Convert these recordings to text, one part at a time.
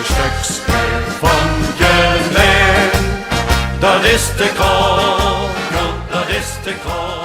Köksberg van Geleen. Dat is de Kongo, dat is de Kongo.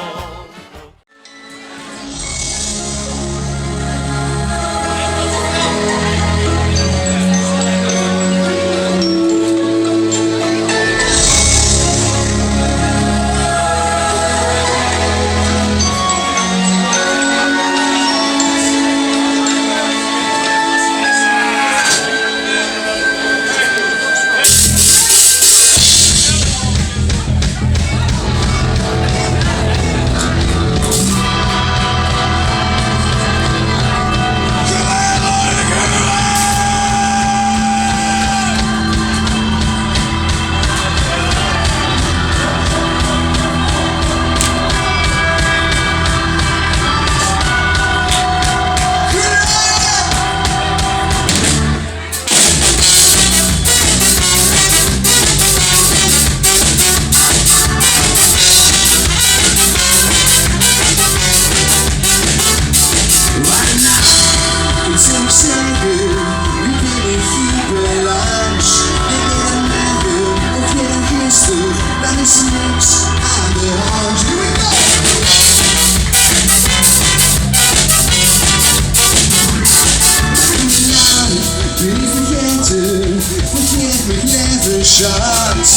Schatz,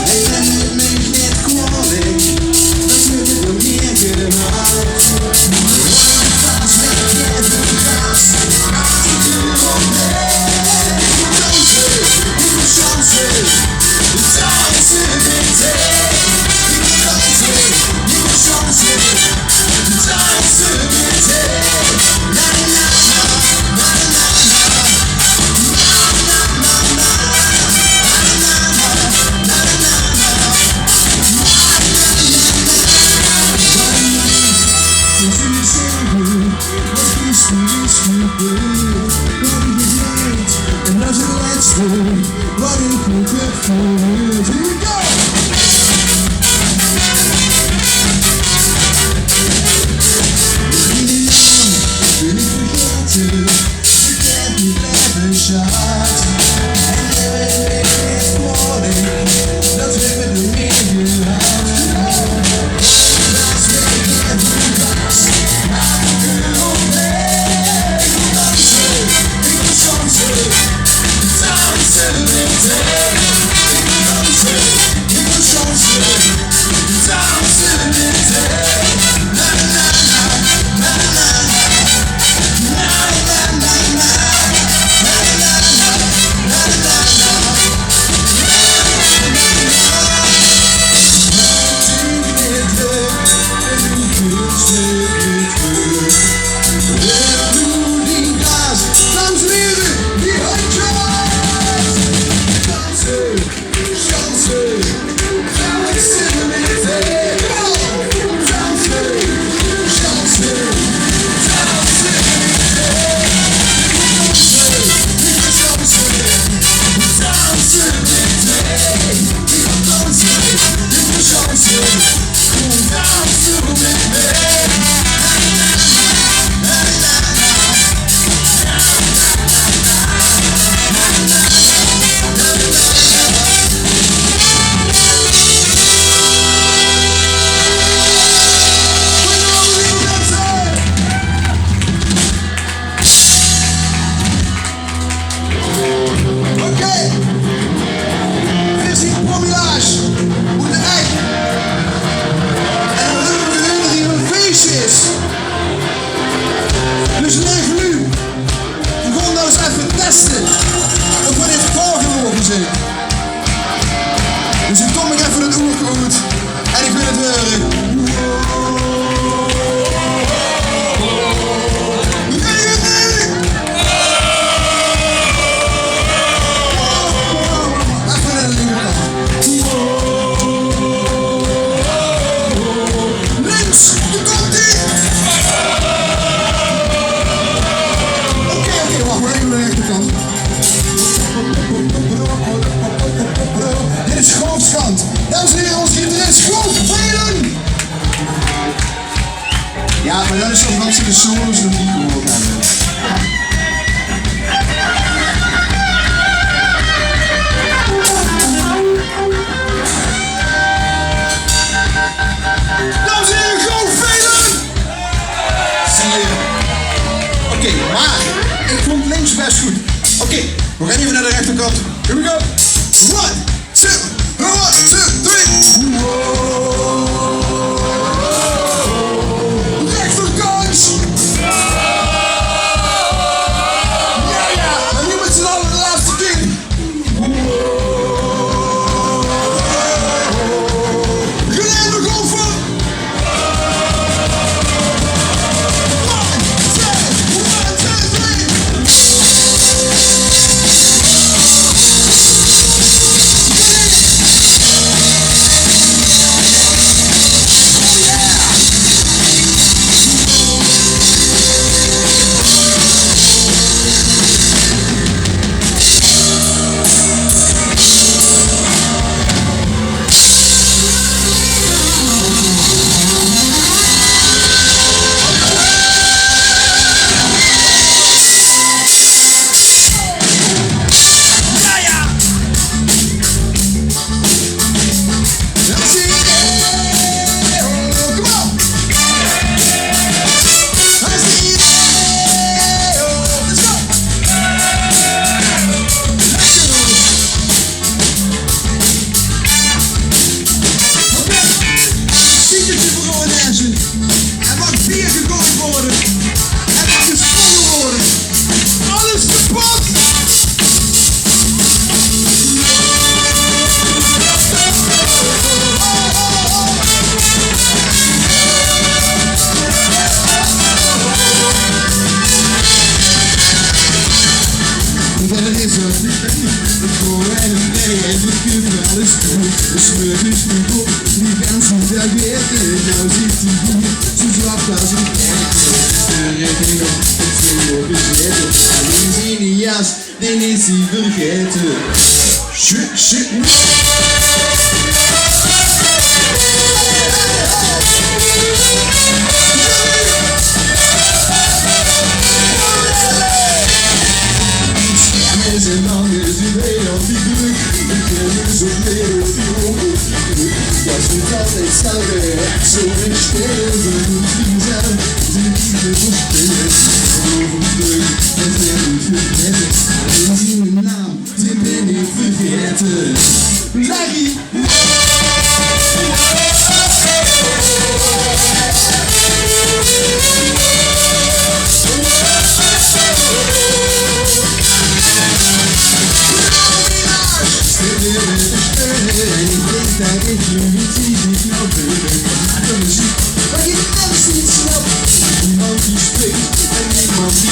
ik ben het me niet kwalijk, dat we het nog meer kunnen maken. Vast met even gas, als ik erop ben. Ik wil chansen, dansen met hem. Ik wil dansen, ik wil chansen, dansen met hem. Na na na, na na na, na na na. En als het laatste wat ik goed heb voor je. Here we go! Ben ik vergeten, ik heb niet even schat. En je weet niet kwalijk, dat we het nog meer gehad. Laat me even vast, laat ik erop weg. Ik wil dansen, ik wil chansen, dansen met hem. Ik wil dansen, ik wil chansen, dansen met hem. Na na na, na na na, na na na na, na na na. Oké, maar ik vond links best goed. Oké, we gaan even naar de rechterkant. Here we go. 1, 2, 3. Rechterkant. Ja. En nu met z'n allen de laatste keer. Geleide golven. 1, 2, de smurf is nu op, die ganze dag werken. Nou zit hij hier, zo zwart als een kerker. De rekening op het zin gezeten. Alleen zijn jas, den is hij vergeten. Shit. En dan is hij weer op die druk. Ik ben zo meer op die hoek. Dat is niet altijd hetzelfde. Zo in stijl, zo doet hij zelf. Zit hij te verspillen. Overdruk, dat ben ik vergeten. Alleen zijn naam, die ben ik vergeten. Blackie! Dat ik jullie niet knopen. Maar de muziek, maar je kan ze niet snappen. Niemand die spreekt en niemand die